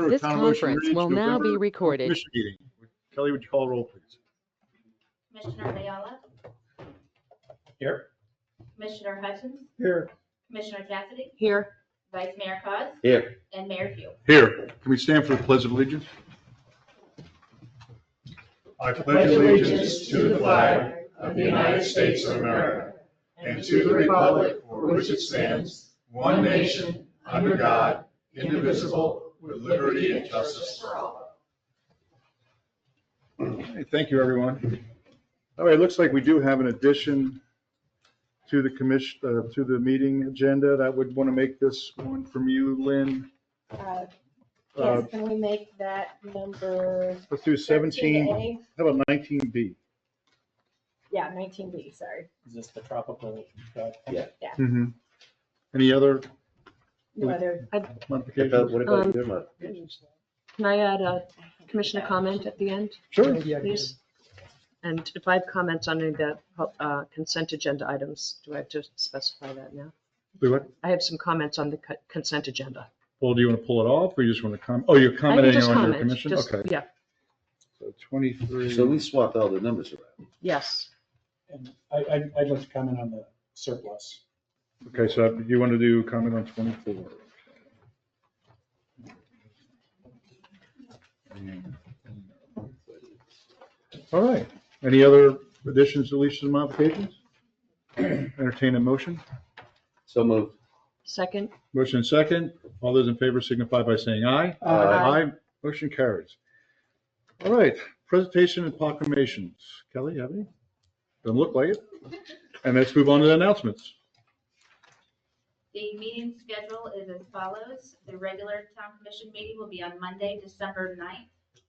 This Town of Ocean conference Ridge, will now be November recorded. Commission meeting. Kelly, would you call the roll, please? Commissioner Ayala, Here. Commissioner Hutchins, Here. Commissioner Cassidy, Here. Vice Mayor Cos, Here. and Mayor Pugh. Here. Can we stand for the Pledge of Allegiance? I pledge allegiance to the flag of the United States of America and to the republic for which it stands, one nation, under God, indivisible, with liberty and justice for all. Okay, thank you, everyone. All right, it looks like we do have an addition to the commission, to the meeting agenda. That would want to make this one from you, Lynn. Yes, can we make that number Let's do 17. 13A? How about 19B? Yeah, 19B, sorry. Is this the tropical? Any other No other, modifications? What about your modifications? Can I add a commissioner comment at the end, Sure. please? And if I have comments on any of the consent agenda items, do I have to specify that now? Do what? I have some comments on the consent agenda. Well, do you want to pull it off or you just want to comment? Oh, you're I can commenting just on your comment, commission? just- Okay. Yeah, So 23. So we swapped all the numbers around. yes. And I'd like to comment on the surplus. Okay, so you want to do comment on 24. All right. Any other additions, deletions, and modifications? Entertain a motion. So moved. Second, Motion second. All those in favor signify by saying aye. Aye. Motion carries. All right, presentation and proclamations. Kelly, you have any? Doesn't look like it. And let's move on to the announcements. The meeting schedule is as follows. The regular town commission meeting will be on Monday, December 9th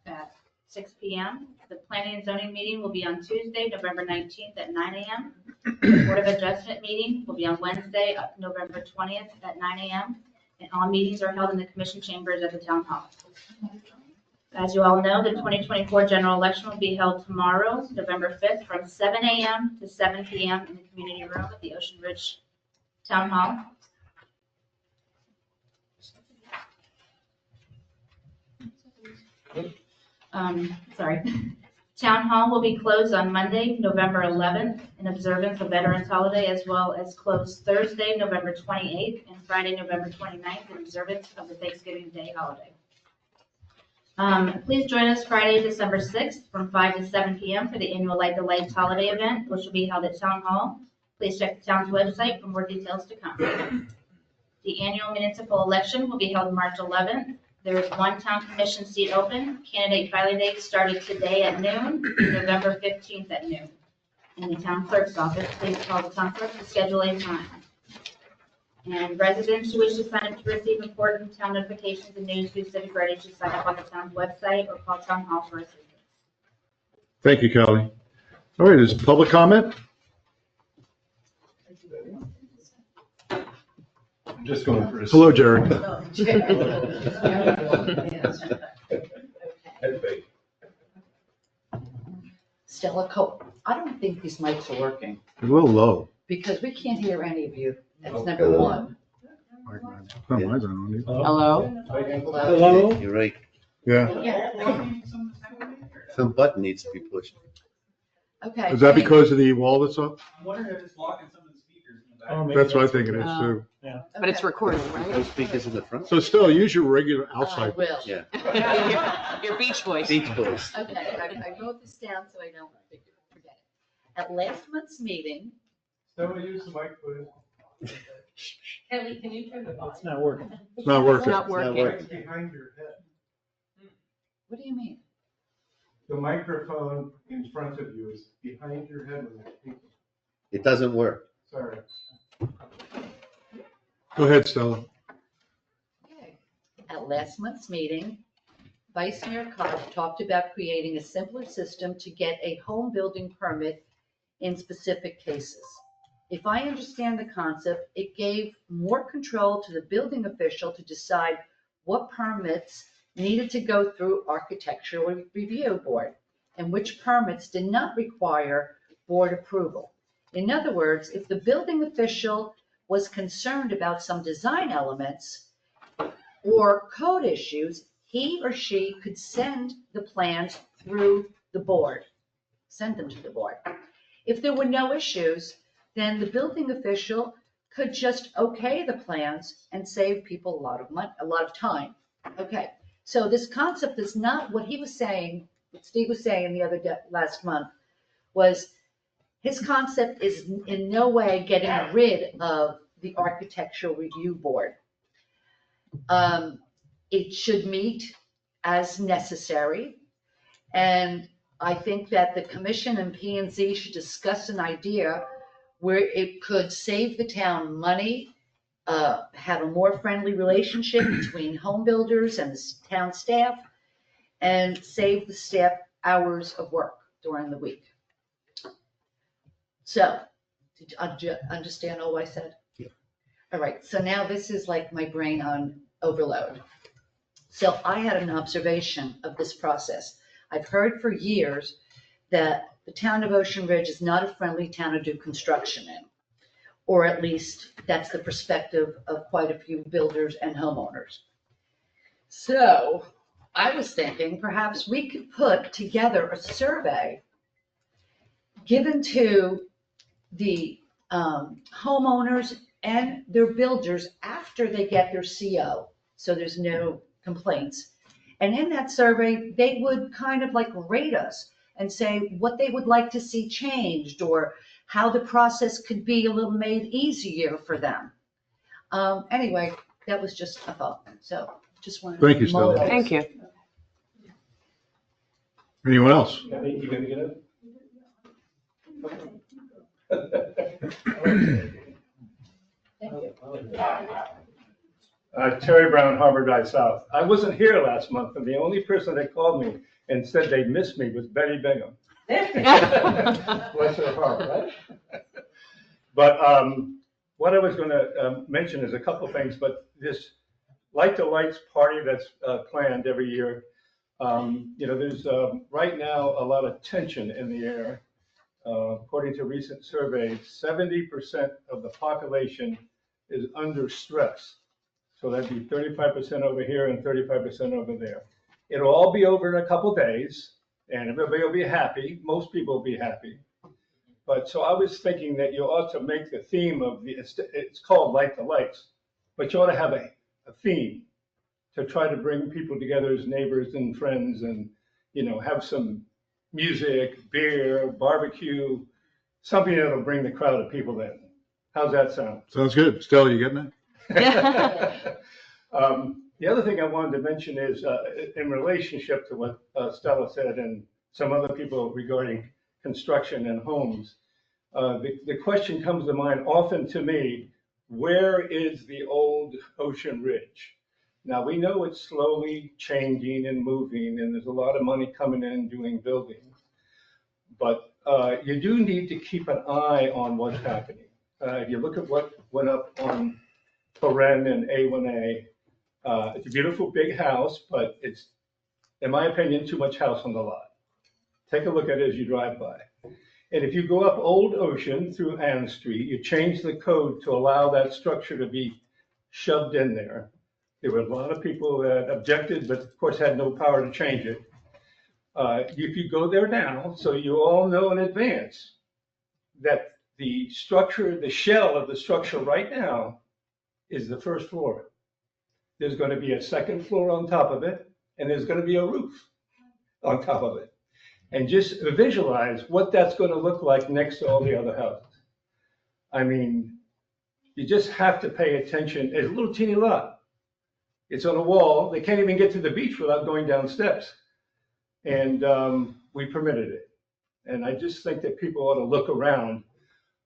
at 6 p.m. The planning and zoning meeting will be on Tuesday, November 19th at 9 a.m. The Board of Adjustment meeting will be on Wednesday, November 20th at 9 a.m. And all meetings are held in the commission chambers at the town hall. As you all know, the 2024 general election will be held tomorrow, November 5th, from 7 a.m. to 7 p.m. in the community room at the Ocean Ridge Town Hall. Town Hall will be closed on Monday, November 11th, in observance of Veterans Holiday, as well as closed Thursday, November 28th, and Friday, November 29th, in observance of the Thanksgiving Day holiday. Please join us Friday, December 6th, from 5 to 7 p.m. for the annual Light the Lights holiday event, which will be held at Town Hall. Please check the town's website for more details to come. The annual municipal election will be held March 11th. There is one town commission seat open. Candidate filing date started today at noon, November 15th at noon. In the town clerk's office, please call the town clerk to schedule a time. And residents who wish to sign up to receive important town notifications and news through Civic Ready should sign up on the town's website or call town hall for assistance. Thank you, Kelly. All right, is public comment? Just going for a. Hello, Jerry. Stella Cole, I don't think these mics are working A little low. because we can't hear any of you. That's number one. Oh, mine's on you. Hello? Hello? You're right. Yeah. Some button needs to be pushed. Okay. Is that because of the wall that's up? I'm wondering if it's blocking some of the speakers in the back. Oh, maybe That's what I think it is too. But it's recording, right? No speakers in the front? So still, use your regular I outside. will. Yeah. Your beach voice. Beach boys. Okay, I wrote this down so I don't forget it. At last month's meeting, Somebody use the mic, please. Kelly, can you turn the volume? It's not working. It's not It's working. not working. Right behind your head. what do you mean? The microphone in front of you is behind your head when you're speaking. It doesn't work. Sorry. Go ahead, Stella. Okay. At last month's meeting, Vice Mayor Koch talked about creating a simpler system to get a home building permit in specific cases. If I understand the concept, it gave more control to the building official to decide what permits needed to go through architectural review board and which permits did not require board approval. In other words, if the building official was concerned about some design elements, or code issues, he or she could send the plans through the board, send them to the board. If there were no issues, then the building official could just okay the plans and save people a lot of money, a lot of time. Okay, so this concept is not what he was saying, what Steve was saying the other day, last month, was his concept is in no way getting rid of the architectural review board. It should meet as necessary. And I think that the commission and P and Z should discuss an idea where it could save the town money, have a more friendly relationship between home builders and the town staff, and save the staff hours of work during the week. So, did you understand all I said? Yeah. All right, so now this is like my brain on overload. So I had an observation of this process. I've heard for years that the town of Ocean Ridge is not a friendly town to do construction in. Or at least that's the perspective of quite a few builders and homeowners. So I was thinking perhaps we could put together a survey given to the homeowners and their builders after they get their CO, so there's no complaints. And in that survey, they would kind of like rate us and say what they would like to see changed or how the process could be a little made easier for them. Anyway, that was just a thought. So just wanted to. Thank you, Stella. mull it. Thank you. Anyone else? I think you're gonna get it. Terry Brown, Harbor Drive South. I wasn't here last month, and the only person that called me and said they missed me was Betty Bingham. Bless her heart, right? But what I was going to mention is a couple things, but this Light the Lights party that's planned every year, there's right now a lot of tension in the air. According to recent surveys, 70% of the population is under stress. So that'd be 35% over here and 35% over there. It'll all be over in a couple days and everybody will be happy. Most people will be happy. But so I was thinking that you ought to make the theme of it's called Light the Lights, but you ought to have a theme to try to bring people together as neighbors and friends and, have some music, beer, barbecue, something that'll bring the crowd of people in. How's that sound? Sounds good. Stella, you getting it? The other thing I wanted to mention is in relationship to what Stella said and some other people regarding construction and homes, the question comes to mind often to me, where is the old Ocean Ridge? Now, we know it's slowly changing and moving, and there's a lot of money coming in doing building. But you do need to keep an eye on what's happening. If you look at what went up on Foren and A1A, it's a beautiful big house, but it's, in my opinion, too much house on the lot. Take a look at it as you drive by. And if you go up Old Ocean through Ann Street, you change the code to allow that structure to be shoved in there. There were a lot of people that objected, but of course had no power to change it. If you go there now, so you all know in advance that the structure, the shell of the structure right now is the first floor. There's going to be a second floor on top of it, and there's going to be a roof on top of it. And just visualize what that's going to look like next to all the other houses. I mean, you just have to pay attention. It's a little teeny lot. It's on a wall. They can't even get to the beach without going down steps. And we permitted it. And I just think that people ought to look around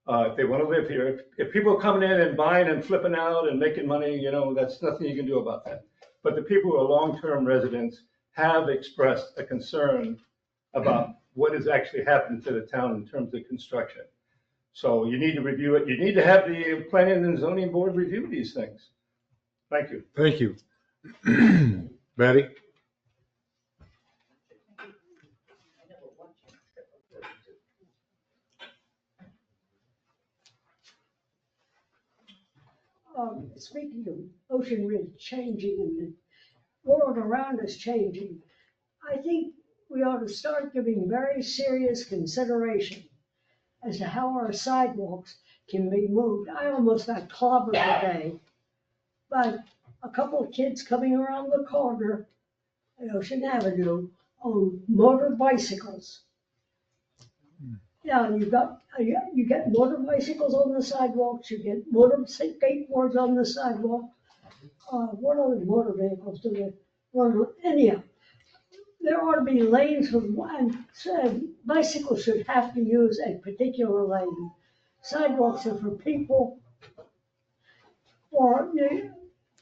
if they want to live here. If people are coming in and buying and flipping out and making money, that's nothing you can do about that. But the people who are long-term residents have expressed a concern about what has actually happened to the town in terms of construction. So you need to review it. You need to have the planning and zoning board review these things. Thank you. Thank you. Betty? speaking of Ocean Ridge changing and the world around us changing, I think we ought to start giving very serious consideration as to how our sidewalks can be moved. I almost got clobbered today by a couple of kids coming around the corner at Ocean Avenue on motor bicycles. Yeah, you get motor bicycles on the sidewalks, you get motor skateboards on the sidewalk. What other motor vehicles do they run on? Anyhow, there ought to be lanes for, and bicycles should have to use a particular lane. Sidewalks are for people, or,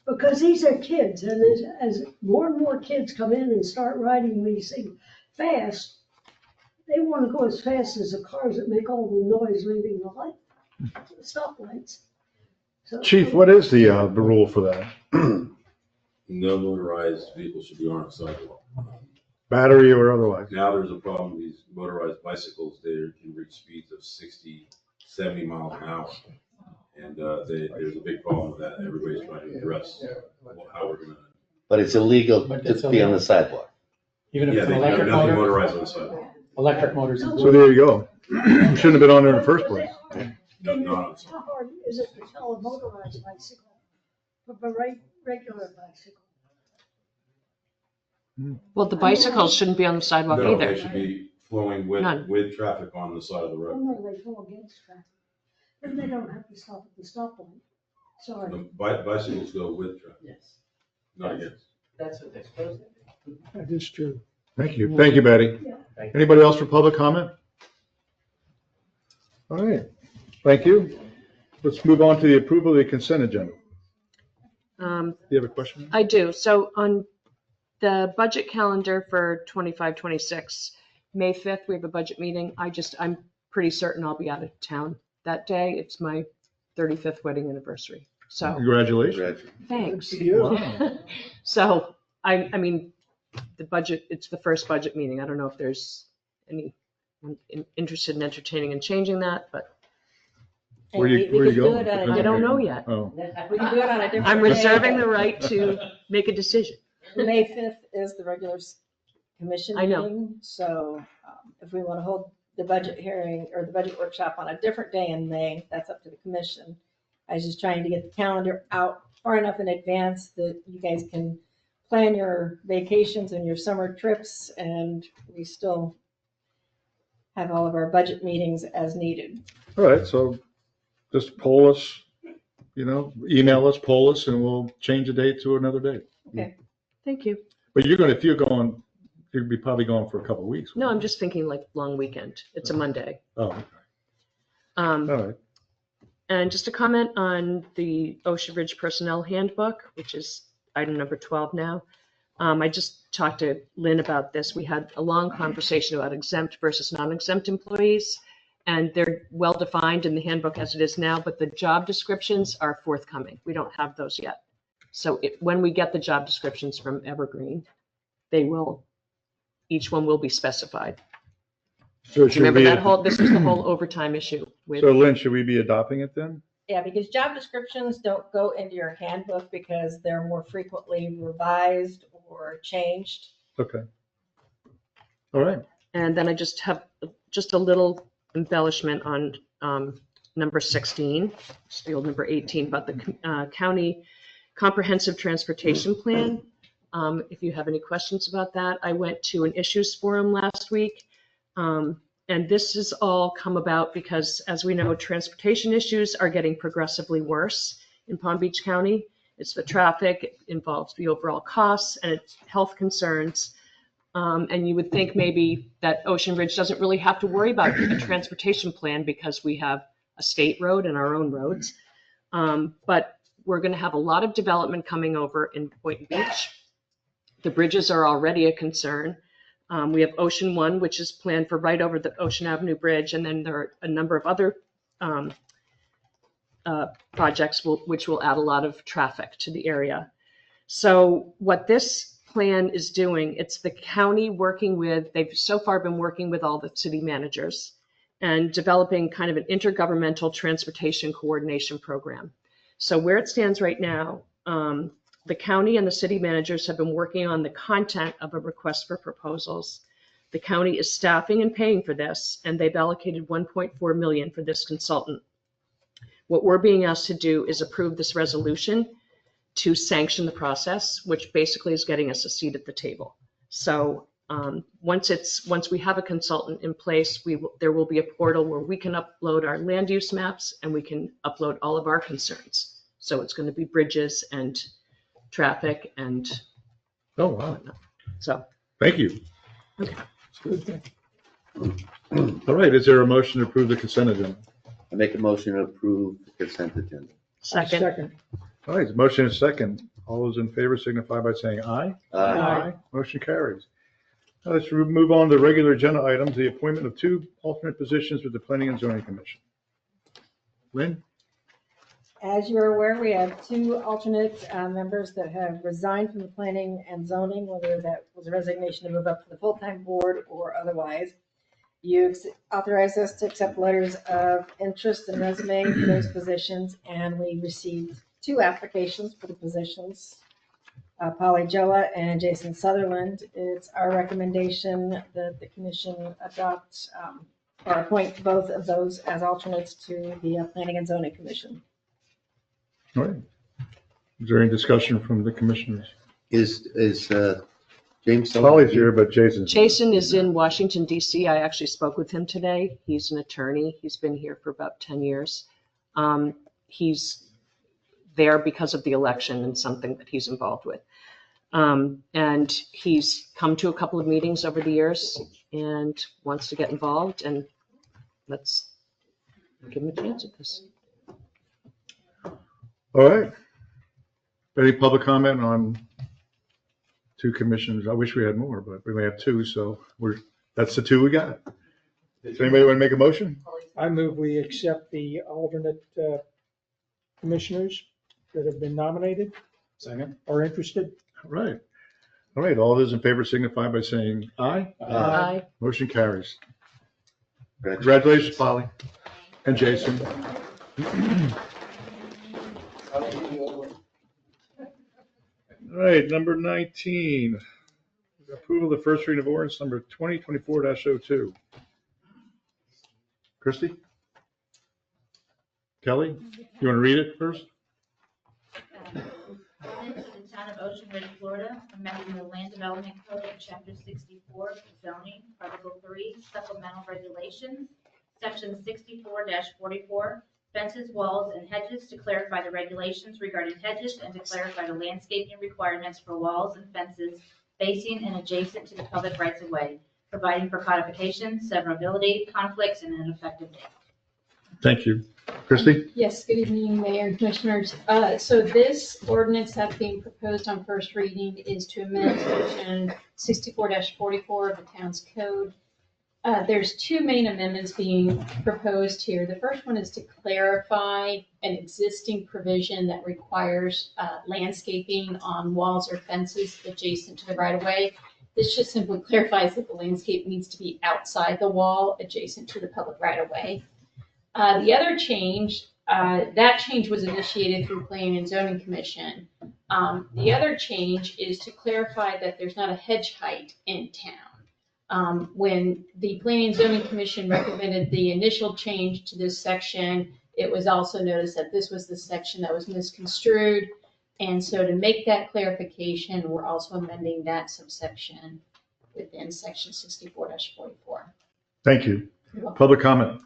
because these are kids, and as more and more kids come in and start riding these things fast, they want to go as fast as the cars that make all the noise leaving the light, stoplights. So, Chief, what is the rule for that? No motorized vehicles should be on a sidewalk. Battery or otherwise? Now there's a problem with these motorized bicycles. They can reach speeds of 60, 70 miles an hour. And there's a big problem with that. Everybody's trying to address how we're gonna. But it's illegal But to it's be on illegal. the sidewalk. Even if Yeah, it's they an have electric nothing motor, motorized on the sidewalk. electric motors. So there you go. Shouldn't have been on there in the first place. No, not on the how sidewalk. hard is it to tell a motorized bicycle from a regular bicycle? Well, the bicycles shouldn't be on the sidewalk No, either. they should be flowing None. with traffic on the side of the Oh, road. no, they go against traffic. Then they don't have to stop at the stoplight. Sorry. The bicycles go with traffic, Yes, not against. that's what they're supposed to do. That is true. Thank you. Thank you, Betty. Yeah. Anybody else for public comment? All right. Thank you. Let's move on to the approval of the consent agenda. Do you have a question? I do. So on the budget calendar for 25-26, May 5th, we have a budget meeting. I'm pretty certain I'll be out of town that day. It's my 35th wedding anniversary. So Congratulations. thanks. Wow. So I mean, the budget, it's the first budget meeting. I don't know if there's anyone interested in entertaining and changing that, but Where you We could do going? it on a I don't know yet. Oh, We can do it on a different. I'm day. reserving the right to make a decision. May 5th is the regular commission I know. meeting, so if we want to hold the budget hearing or the budget workshop on a different day in May, that's up to the commission. I was just trying to get the calendar out far enough in advance that you guys can plan your vacations and your summer trips, and we still have all of our budget meetings as needed. all right. So just poll us, email us, poll us, and we'll change the date to another date. Thank you. But if you're going, you'd be probably going for a couple of weeks. No, I'm just thinking like long weekend. It's a Monday. Oh, okay. All right. And just a comment on the Ocean Ridge Personnel Handbook, which is item number 12 now. I just talked to Lynn about this. We had a long conversation about exempt versus non-exempt employees, and they're well defined in the handbook as it is now, but the job descriptions are forthcoming. We don't have those yet. So when we get the job descriptions from Evergreen, each one will be specified. So should Remember we, this was the whole overtime issue with. so Lynn, should we be adopting it then? Yeah, because job descriptions don't go into your handbook because they're more frequently revised or changed. Okay. All right. And then I just have just a little embellishment on number 16, it's the old number 18, about the county comprehensive transportation plan. If you have any questions about that, I went to an issues forum last week. And this has all come about because, as we know, transportation issues are getting progressively worse in Palm Beach County. It's the traffic, it involves the overall costs, and it's health concerns. And you would think maybe that Ocean Ridge doesn't really have to worry about a transportation plan because we have a state road and our own roads. But we're going to have a lot of development coming over in Boynton Beach. The bridges are already a concern. We have Ocean One, which is planned for right over the Ocean Avenue Bridge, and then there are a number of other projects which will add a lot of traffic to the area. So what this plan is doing, it's the county working with, they've so far been working with all the city managers and developing kind of an intergovernmental transportation coordination program. So where it stands right now, the county and the city managers have been working on the content of a request for proposals. The county is staffing and paying for this, and they've allocated 1.4 million for this consultant. What we're being asked to do is approve this resolution to sanction the process, which basically is getting us a seat at the table. So once we have a consultant in place, there will be a portal where we can upload our land use maps and we can upload all of our concerns. So it's going to be bridges and traffic and Oh, wow. whatnot. So Thank you. Okay. All right, is there a motion to approve the consent agenda? I make a motion to approve the consent agenda. second, All right, motion is second. All those in favor signify by saying aye. Aye. Motion carries. Now let's move on to regular agenda items, the appointment of 2 alternate positions with the Planning and Zoning Commission. Lynn? As you're aware, we have 2 alternate members that have resigned from the planning and zoning, whether that was a resignation to move up to the full-time board or otherwise. You've authorized us to accept letters of interest and resume for those positions, and we received 2 applications for the positions. Polly Joa and Jason Sutherland. It's our recommendation that the commission adopt or appoint both of those as alternates to the Planning and Zoning Commission. All right. Is there any discussion from the commissioners? Is James? Polly's here, but Jason's. Jason is in Washington, DC. I actually spoke with him today. He's an attorney. He's been here for about 10 years. He's there because of the election and something that he's involved with. And he's come to a couple of meetings over the years and wants to get involved, and let's give him a chance at this. All right. Any public comment on 2 commissions? I wish we had more, but we only have 2, so that's the 2 we got. Does anybody want to make a motion? I move we accept the alternate commissioners that have been nominated. Second. Are interested. All right. All right, all those in favor signify by saying aye. Aye. Motion carries. Congratulations, Polly and Jason. All right, number 19, approval of the first reading of ordinance number 2024-02. Christie? Kelly, you want to read it first? Ordinance of the Town of Ocean Ridge, Florida, amending the Land Development Code of Chapter 64, zoning, Article 3, supplemental regulations, Section 64-44, fences, walls, and hedges to clarify the regulations regarding hedges and to clarify the landscaping requirements for walls and fences facing and adjacent to the public rights-of-way, providing for codification, severability, conflicts, and an effective date. Thank you. Christie? Yes, good evening, Mayor and Commissioners. So this ordinance that's being proposed on first reading is to amend Section 64-44 of the town's code. There's 2 main amendments being proposed here. The first one is to clarify an existing provision that requires landscaping on walls or fences adjacent to the right-of-way. This just simply clarifies that the landscape needs to be outside the wall adjacent to the public right-of-way. The other change, that change was initiated through Planning and Zoning Commission. The other change is to clarify that there's not a hedge height in town. When the Planning and Zoning Commission recommended the initial change to this section, it was also noticed that this was the section that was misconstrued. And so to make that clarification, we're also amending that subsection within section 64-44. Thank you. Public comment.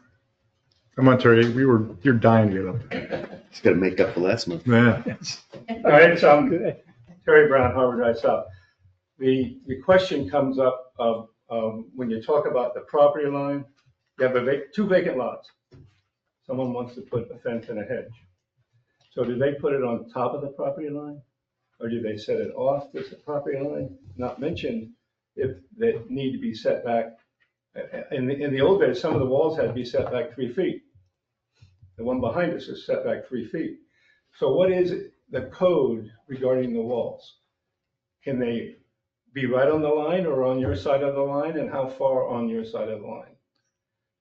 Come on, Terry, you're dying to get up there. It's got to make up for last month. Yeah. All right, so Terry Brown, Harvard Drive South. The question comes up of when you talk about the property line, you have 2 vacant lots. Someone wants to put a fence and a hedge. So do they put it on top of the property line? Or do they set it off this property line? Not mentioned if they need to be set back. In the old days, some of the walls had to be set back 3 feet. The one behind us is set back 3 feet. So what is the code regarding the walls? Can they be right on the line or on your side of the line, and how far on your side of the line?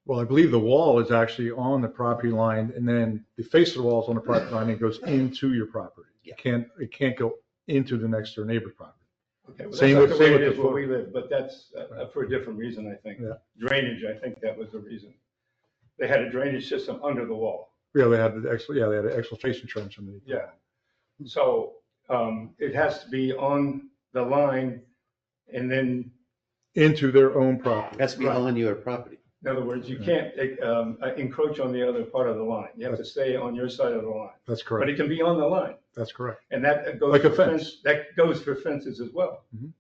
Well, I believe the wall is actually on the property line, and then the face of the wall is on the property line, and it goes into your property. Yeah. It can't go into the next door neighbor's property. Okay, well, Same that's not with- the same way with it the is where photo. we live, but that's for a different reason, I think. Yeah. Drainage, I think that was the reason. They had a drainage system under the wall. Yeah, they had the exfiltration trench underneath. Yeah. So it has to be on the line and then, Into their own property. Has to be on your property. in other words, you can't encroach on the other part of the line. You have to stay on your side of the line. That's But correct. it can be on the line. That's correct. And that goes Like a for fence. That goes for fences as well. Mhm.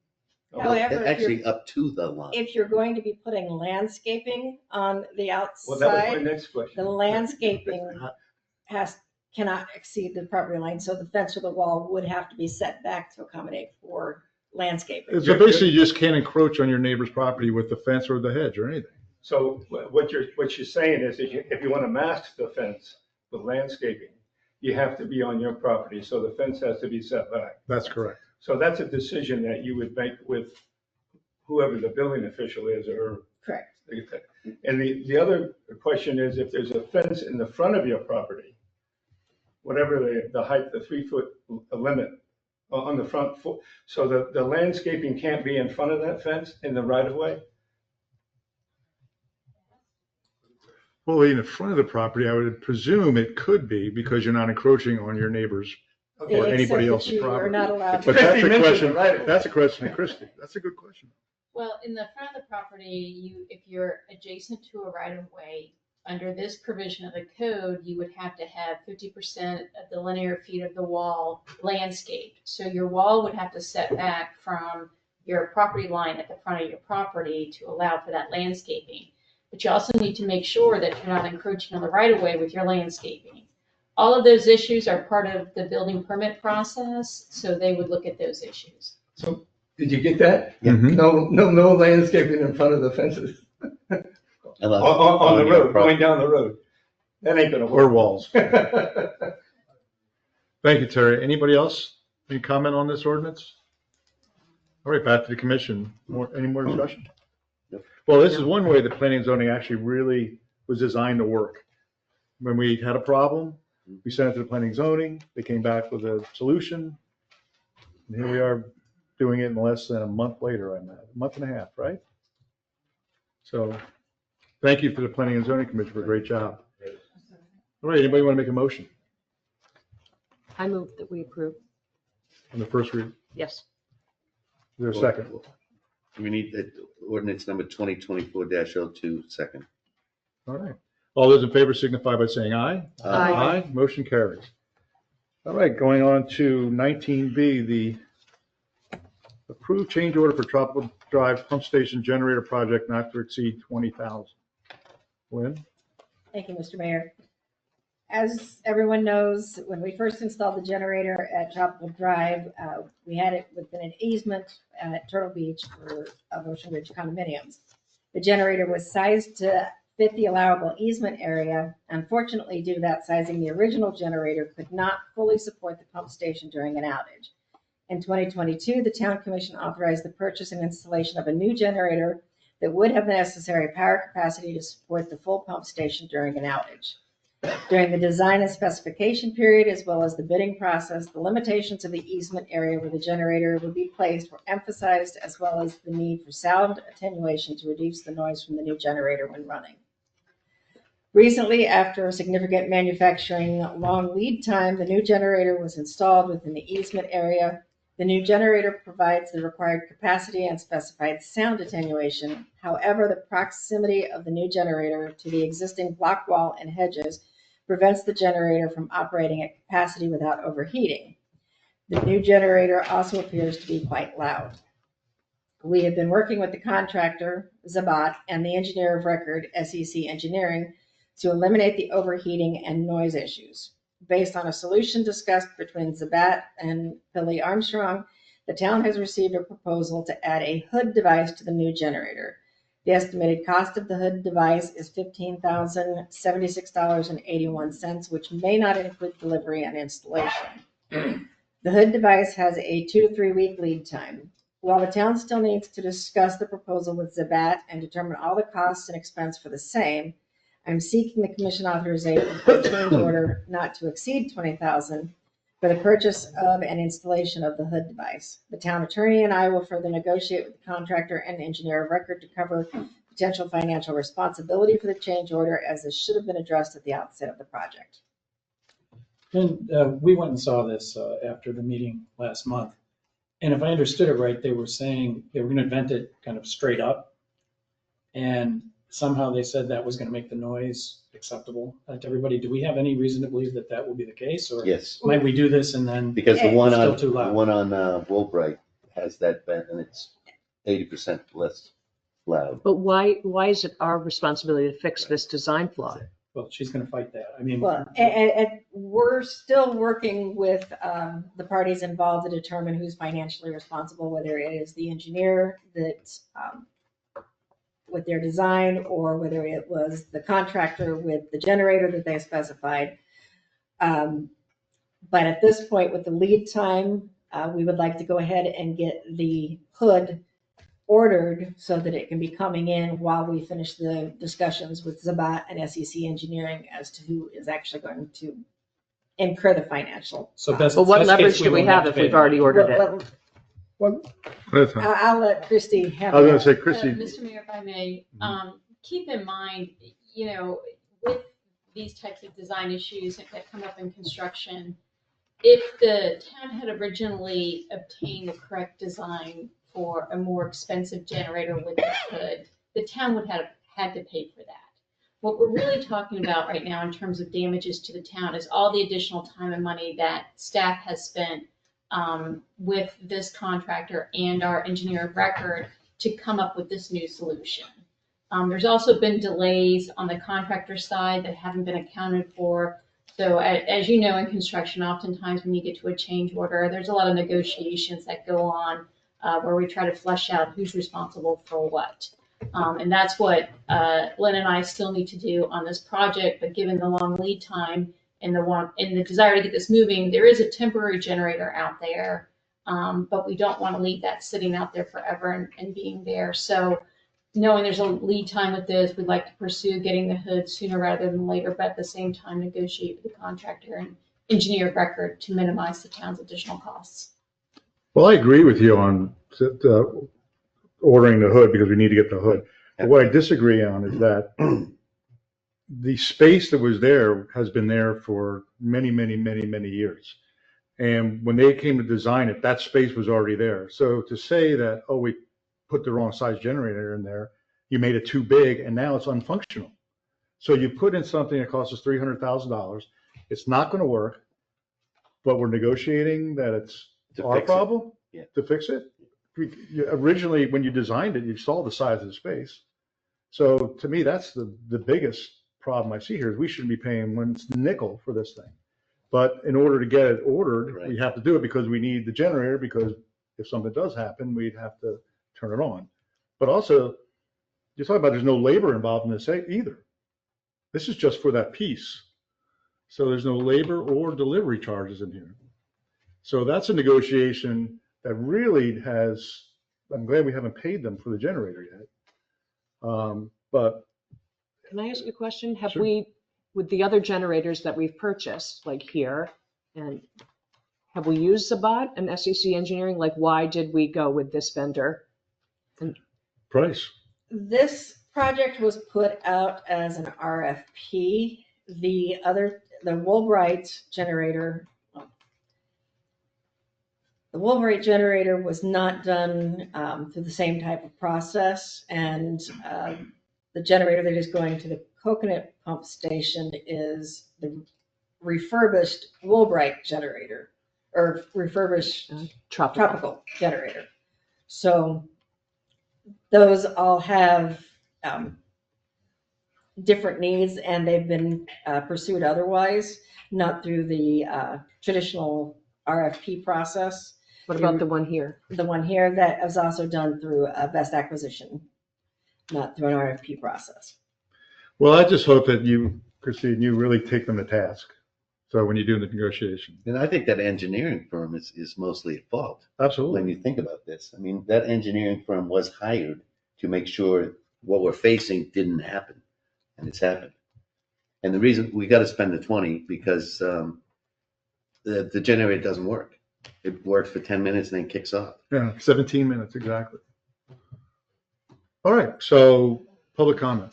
Okay. However, if Actually, you're, up to the line. if you're going to be putting landscaping on the Well, that was my outside, next the question. landscaping cannot exceed the property line, so the fence or the wall would have to be set back to accommodate for landscaping. So basically, you just can't encroach on your neighbor's property with the fence or the hedge or anything. So what you're saying is if you want to mask the fence with landscaping, you have to be on your property, so the fence has to be set back. That's correct. So that's a decision that you would make with whoever the building official is or. Correct. And the other question is if there's a fence in the front of your property, whatever the height, the 3-foot limit on the front, so the landscaping can't be in front of that fence in the right of way? Well, in the front of the property, I would presume it could be because you're not encroaching on your neighbor's or Okay. Except anybody that else's you are property. not allowed But to. that's a Christie mentioned question, it right away. that's a question to Christie. That's a good question. Well, in the front of the property, if you're adjacent to a right of way, under this provision of the code, you would have to have 50% of the linear feet of the wall landscaped. So your wall would have to set back from your property line at the front of your property to allow for that landscaping. But you also need to make sure that you're not encroaching on the right of way with your landscaping. All of those issues are part of the building permit process, so they would look at those issues. So did you get that? Mhm. No landscaping in front of the fences Unless on the your road, property. going down the road. That ain't gonna Or work. walls. Thank you, Terry. Anybody else? Any comment on this ordinance? All right, back to the commission. Any more discussion? Nope. Well, this is one way the planning and zoning actually really was designed to work. When we had a problem, we sent it to the planning and zoning, they came back with a solution. And here we are doing it in less than a month later, a month and a half, right? So, thank you for the planning and zoning commission for a great job. All right, anybody want to make a motion I move that we approve. on the first read? Is Yes. there a second? We need the ordinance number 2024-02, second. All right. All those in favor signify by saying aye. Aye. Motion carries. All right, going on to 19B, the approved change order for Tropical Drive Pump Station Generator Project not to exceed 20,000. Lynn? Thank you, Mr. Mayor. As everyone knows, when we first installed the generator at Tropical Drive, we had it within an easement at Turtle Beach of Ocean Ridge condominiums. The generator was sized to fit the allowable easement area. Unfortunately, due to that sizing, the original generator could not fully support the pump station during an outage. In 2022, the Town Commission authorized the purchase and installation of a new generator that would have the necessary power capacity to support the full pump station during an outage. During the design and specification period, as well as the bidding process, the limitations of the easement area where the generator would be placed were emphasized, as well as the need for sound attenuation to reduce the noise from the new generator when running. Recently, after a significant manufacturing long lead time, the new generator was installed within the easement area. The new generator provides the required capacity and specified sound attenuation. However, the proximity of the new generator to the existing block wall and hedges prevents the generator from operating at capacity without overheating. The new generator also appears to be quite loud. We have been working with the contractor, Zabat, and the engineer of record, SEC Engineering, to eliminate the overheating and noise issues. Based on a solution discussed between Zabat and Billy Armstrong, the town has received a proposal to add a hood device to the new generator. The estimated cost of the hood device is $15,076.81, which may not include delivery and installation. The hood device has a 2 to 3 week lead time. While the town still needs to discuss the proposal with Zabat and determine all the costs and expense for the same, I'm seeking the commission authorization for a change order not to exceed $20,000 for the purchase of and installation of the hood device. The town attorney and I will further negotiate with the contractor and engineer of record to cover potential financial responsibility for the change order, as this should have been addressed at the outset of the project. And we went and saw this after the meeting last month. And if I understood it right, they were saying they were going to vent it kind of straight up. And somehow they said that was going to make the noise acceptable to everybody. Do we have any reason to believe that that will be the case? Or Yes, might we do this and then? because the one Still on, too loud. the one on Woolbright has that vent and it's 80% less loud. But why is it our responsibility to fix this design flaw? Well, she's going to fight that. I mean, Well, and we're still working with the parties involved to determine who's financially responsible, whether it is the engineer that with their design, or whether it was the contractor with the generator that they specified. But at this point, with the lead time, we would like to go ahead and get the hood ordered so that it can be coming in while we finish the discussions with Zabat and SEC Engineering as to who is actually going to incur the financial. so best. Well, what best leverage case, do we won't have to if pay we've them. already ordered it? I'll let Christie have. I was gonna that. say, Christie, Mr. Mayor, if I may, keep in mind, with these types of design issues that come up in construction, if the town had originally obtained the correct design for a more expensive generator with the hood, the town would have had to pay for that. What we're really talking about right now in terms of damages to the town is all the additional time and money that staff has spent with this contractor and our engineer of record to come up with this new solution. There's also been delays on the contractor side that haven't been accounted for. So as you know, in construction, oftentimes when you get to a change order, there's a lot of negotiations that go on where we try to flesh out who's responsible for what. And that's what Lynn and I still need to do on this project. But given the long lead time and the desire to get this moving, there is a temporary generator out there, but we don't want to leave that sitting out there forever and being there. So knowing there's a lead time with this, we'd like to pursue getting the hood sooner rather than later, but at the same time negotiate with the contractor and engineer of record to minimize the town's additional costs. well, I agree with you on ordering the hood because we need to get the hood. But what I disagree on is that the space that was there has been there for many, many, many, many years. And when they came to design it, that space was already there. So to say that, oh, we put the wrong size generator in there, you made it too big and now it's unfunctional. So you put in something that costs us $300,000. It's not going to work, but we're negotiating that it's To our fix it. problem Yeah. to fix it. Originally, when you designed it, you saw the size of the space. So to me, that's the biggest problem I see here is we shouldn't be paying one nickel for this thing. But in order to get it ordered, Right. we have to do it because we need the generator, because if something does happen, we'd have to turn it on. But also, you're talking about there's no labor involved in this either. This is just for that piece. So there's no labor or delivery charges in here. So that's a negotiation that really has, I'm glad we haven't paid them for the generator yet. But Can I ask a question? Have Sure. we, with the other generators that we've purchased, like here, and have we used Zabat and SEC Engineering? Like, why did we go with this vendor? price, This project was put out as an RFP. The Woolbright generator, was not done through the same type of process. And the generator that is going to the Coconut Pump Station is the refurbished Woolbright generator, or refurbished tropical generator. So those all have different needs, and they've been pursued otherwise, not through the traditional RFP process. What about the one here? The one here, that was also done through a best acquisition, not through an RFP process. well, I just hope that you, Christine, you really take them to task. So when you do the negotiation. And I think that engineering firm is mostly at fault when Absolutely. you think about this. I mean, that engineering firm was hired to make sure what we're facing didn't happen, and it's happened. And the reason we got to spend the 20 because the generator doesn't work. It works for 10 minutes and then kicks off. Yeah, 17 minutes, exactly. All right, so public comment.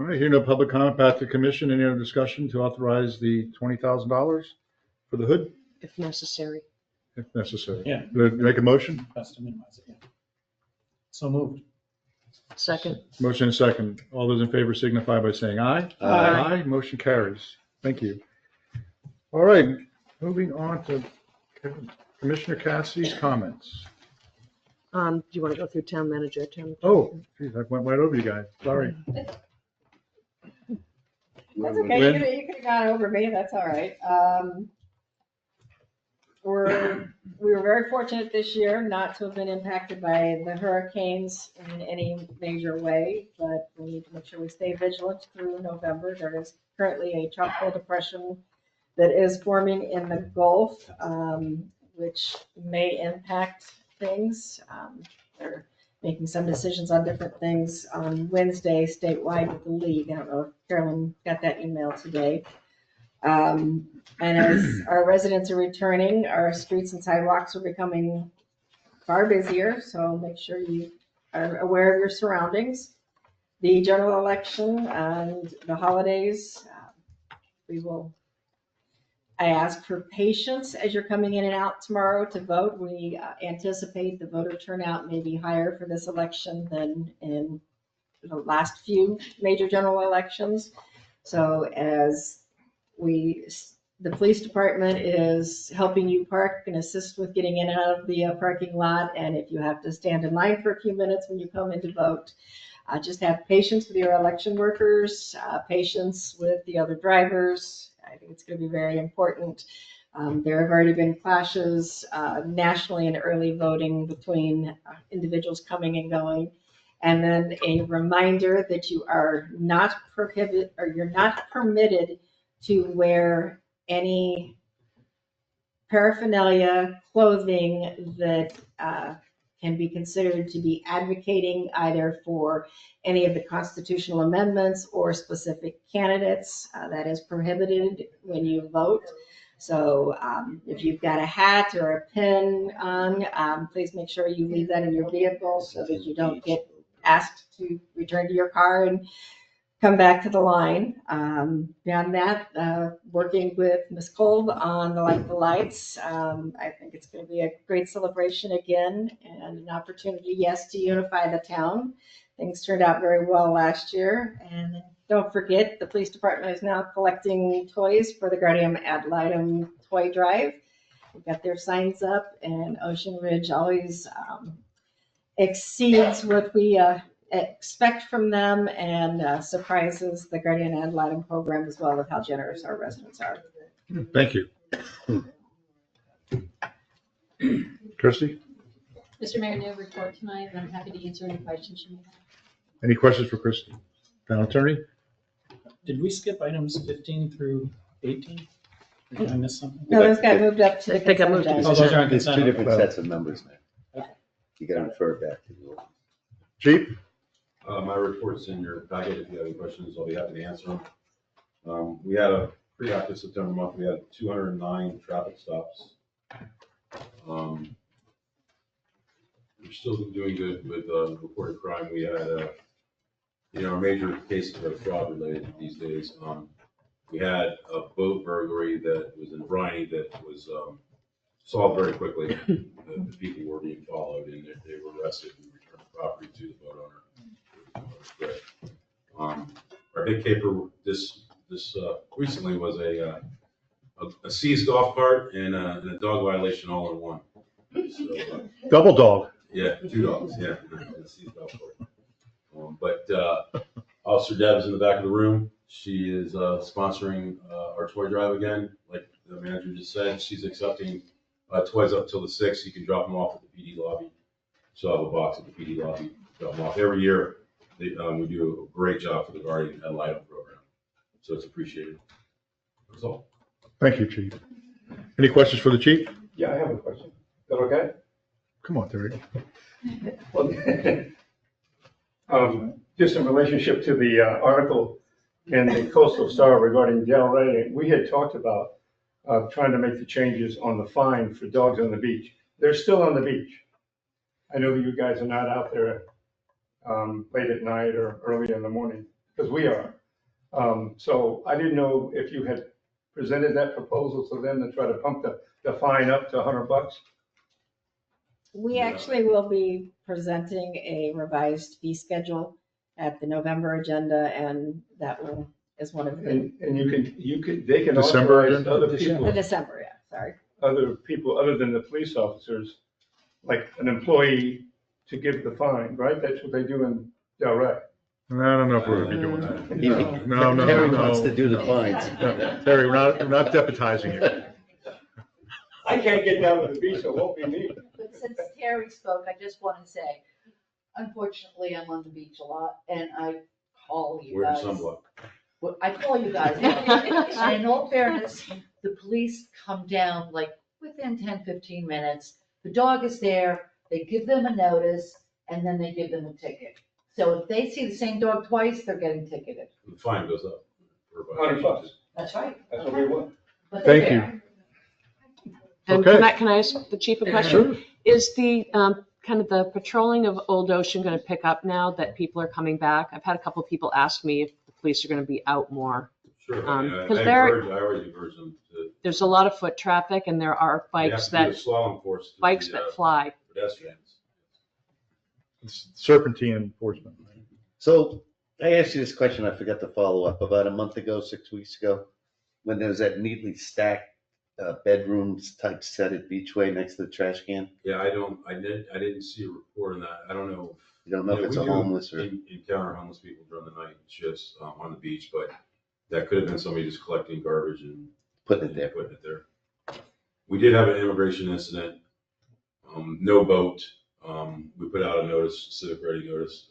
All right, here no public comment. Back to the commission. Any other discussion to authorize the $20,000 for the hood If necessary. if necessary? Yeah. Make a motion? Best to minimize it, yeah. So moved. Second. Motion and second. All those in favor signify by saying aye. Aye. Motion carries. Thank you. All right, moving on to Commissioner Cassie's comments. Do you want to go through town manager, town? Oh, geez, I went right over you guys. Sorry. That's okay, Lynn? you could have gone over me, that's all right. We were very fortunate this year not to have been impacted by the hurricanes in any major way, but we need to make sure we stay vigilant through November. There is currently a tropical depression that is forming in the Gulf, which may impact things. They're making some decisions on different things on Wednesday statewide with the league. I don't know if Carolyn got that email today. And as our residents are returning, our streets and sidewalks are becoming far busier, so make sure you are aware of your surroundings. The general election and the holidays, I ask for patience as you're coming in and out tomorrow to vote. We anticipate the voter turnout may be higher for this election than in the last few major general elections. So as the police department is helping you park and assist with getting in and out of the parking lot. And if you have to stand in line for a few minutes when you come in to vote, just have patience with your election workers, patience with the other drivers. I think it's going to be very important. There have already been clashes nationally in early voting between individuals coming and going. And then a reminder that you are not prohibited or you're not permitted to wear any paraphernalia, clothing that can be considered to be advocating either for any of the constitutional amendments or specific candidates. That is prohibited when you vote. So if you've got a hat or a pin on, please make sure you leave that in your vehicle so that you don't get asked to return to your car and come back to the line. Beyond that, working with Ms. Kolb on the Light the Lights. I think it's going to be a great celebration again and an opportunity, yes, to unify the town. Things turned out very well last year. And don't forget, the police department is now collecting toys for the Guardian Ad Litem Toy Drive. We've got their signs up, and Ocean Ridge always exceeds what we expect from them and surprises the Guardian Ad Litem program as well with how generous our residents are. Thank you. Kirsty, Mr. Mayor, no report tonight, but I'm happy to answer any questions you may have. any questions for Kirsty? Town attorney? Did we skip items 15 through 18? Did I miss something? No, those got moved up to the I think I consent moved to agenda. Oh, those are on There's two consent. different sets of numbers, man. You got to refer back to the old. Chief? My report's in your packet. If you have any questions, I'll be happy to answer them. We had a pretty active September month. We had 209 traffic stops. We're still doing good with reported crime. We had a major cases of fraud related these days. We had a boat burglary that was in Briny that was solved very quickly. The people were being followed and they were arrested and returned the property to the boat owner. Our big caper this recently was a seized golf cart and a dog violation all in one. So, Double dog. yeah, 2 dogs, yeah, a seized golf cart. But Officer Deb's in the back of the room. She is sponsoring our toy drive again. Like the manager just said, she's accepting toys up till the 6th. You can drop them off at the PD lobby. She'll have a box at the PD lobby. Drop them off every year. We do a great job for the Guardian Ad Litem program, so it's appreciated. That's all. Thank you, Chief. Any questions for the chief? Yeah, I have a question. Is that okay? Come on, Terry. Well, just in relationship to the article in the Coastal Star regarding Del Rey, we had talked about trying to make the changes on the fine for dogs on the beach. They're still on the beach. I know that you guys are not out there late at night or early in the morning, because we are. So I didn't know if you had presented that proposal to them to try to pump the fine up to $100. We actually will be presenting a revised fee schedule at the November agenda, and that will, is one of the, And they can December authorize agenda? other the people, December, yeah, sorry. other than the police officers, like an employee, to give the fine, right? That's what they do in Del Rey. I don't know if we're gonna be doing that. He- No, no, Terry no, wants to do the no. fines. No, Terry, we're not deputizing you. I can't get down to the beach, so it won't be me. But since Terry spoke, I just want to say, unfortunately, I'm on the beach a lot and I call you Wearing guys. sunblock. Well, I call you guys. And in all fairness, the police come down like within 10, 15 minutes. The dog is there, they give them a notice, and then they give them a ticket. So if they see the same dog twice, they're getting ticketed. The fine goes up. for $100. That's right. That's what we want. But they're Thank you. there. And Okay. can I ask the chief a question? Is the, kind of the patrolling of Old Ocean going to pick up now that people are coming back? I've had a couple of people ask me if the police are going to be out more. Sure, I mean, I 'cause there- always encourage them to. There's a lot of foot traffic and there are they have bikes to do a that, slalom course to bikes the, that fly. Pedestrians. It's Serpentine enforcement. So I asked you this question, I forgot to follow up, about a month ago, 6 weeks ago, when there was that neatly stacked bedrooms type set at Beachway next to the trash can. Yeah, I didn't see a report on that. I don't know. You don't know if Yeah, it's we a do homeless or, Encounter homeless people during the night shifts on the beach, but that could have been somebody just collecting garbage and putting it there. putting it there. We did have an immigration incident, no boat. We put out a notice, civic ready notice.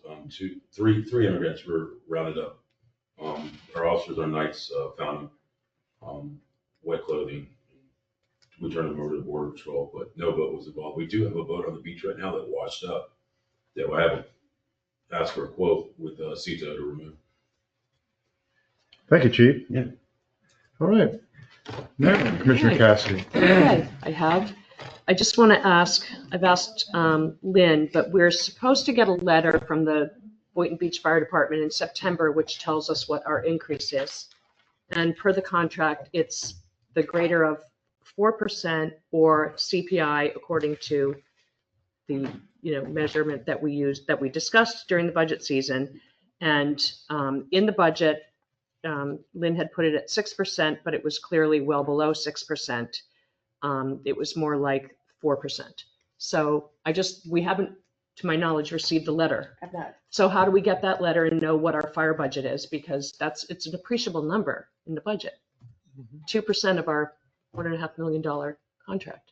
Three immigrants were rounded up. Our officers on nights found them, wet clothing. We turned them over to Border Patrol, but no boat was involved. We do have a boat on the beach right now that washed up. That I have asked for a quote with CETA to remove. Thank you, chief. Yeah. All right. Now, Commissioner Okay. Cassidy. Okay, I just want to ask, I've asked Lynn, but we're supposed to get a letter from the Boynton Beach Fire Department in September, which tells us what our increase is. And per the contract, it's the greater of 4% or CPI according to the, measurement that we used, that we discussed during the budget season. And in the budget, Lynn had put it at 6%, but it was clearly well below 6%. It was more like 4%. So we haven't, to my knowledge, received a letter. I've not, So how do we get that letter and know what our fire budget is? Because it's an appreciable number in the budget. 2% of our $1.5 million contract.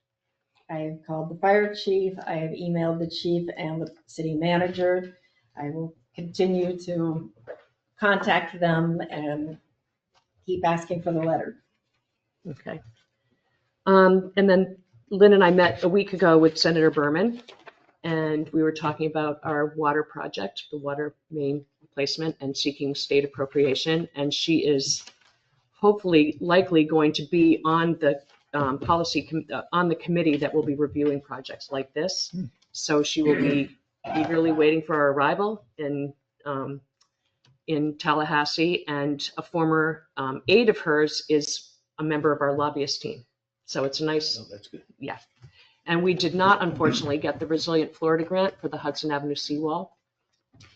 I have called the fire chief, I have emailed the chief and the city manager. I will continue to contact them and keep asking for the letter. Okay. And then Lynn and I met a week ago with Senator Berman, and we were talking about our water project, the water main replacement, and seeking state appropriation. And she is hopefully likely going to be on the on the committee that will be reviewing projects like this. So she will be eagerly waiting for our arrival in Tallahassee, and a former aide of hers is a member of our lobbyist team. So it's a nice, Oh, that's good. yeah. And we did not, unfortunately, get the Resilient Florida grant for the Hudson Avenue seawall,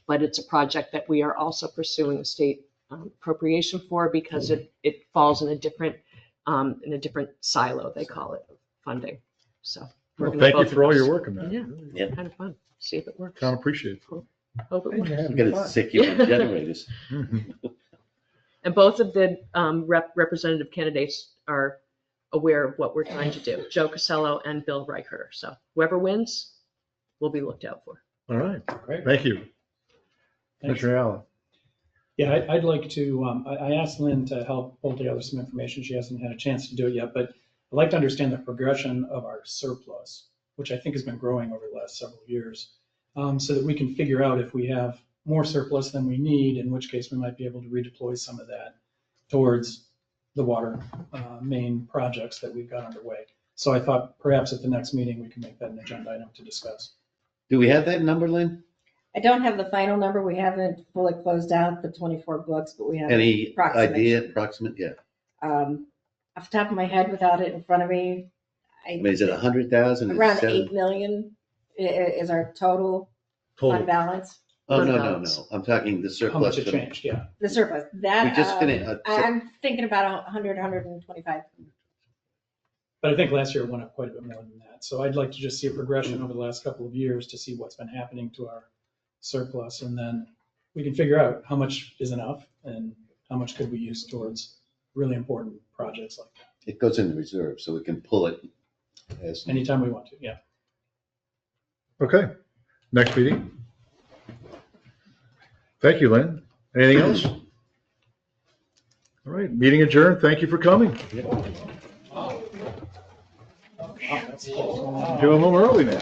but it's a project that we are also pursuing a state appropriation for, because it falls in a different silo, they call it, funding. So. we're Well, gonna thank you both for all of your us- work on that. Yeah. Yeah. Kind of fun. See if it works. Town appreciates Hope it works. I'm gonna sick you with generators. it. And both of the representative candidates are aware of what we're trying to do, Joe Casello and Bill Reicherter. So whoever wins will be looked out for. All right. Great. Thank you. Thanks. Commissioner Allen. Yeah, I'd like to, I asked Lynn to help pull together some information. She hasn't had a chance to do it yet, but I'd like to understand the progression of our surplus, which I think has been growing over the last several years, so that we can figure out if we have more surplus than we need, in which case we might be able to redeploy some of that towards the water main projects that we've got underway. So I thought perhaps at the next meeting, we can make that an agenda item to discuss. Do we have that number, Lynn? I don't have the final number. We haven't fully closed out the 24 books, but we have. Any approximation. idea, approximate? Yeah. Off the top of my head, without it in front of me, I mean, is it 100,000? around 8 million is our total fund balance. Oh, no. I'm talking the How surplus. much it changed, yeah. The surplus, that. We just finished. I'm thinking about 100, 125. But I think last year it went up quite a bit more than that. So I'd like to just see a progression over the last couple of years to see what's been happening to our surplus. And then we can figure out how much is enough and how much could we use towards really important projects like that. It goes in the reserve, so we can pull it as. Anytime we want to, yeah. Okay, next meeting. Thank you, Lynn. Anything else? All right, meeting adjourned. Thank you for coming. Going home early now.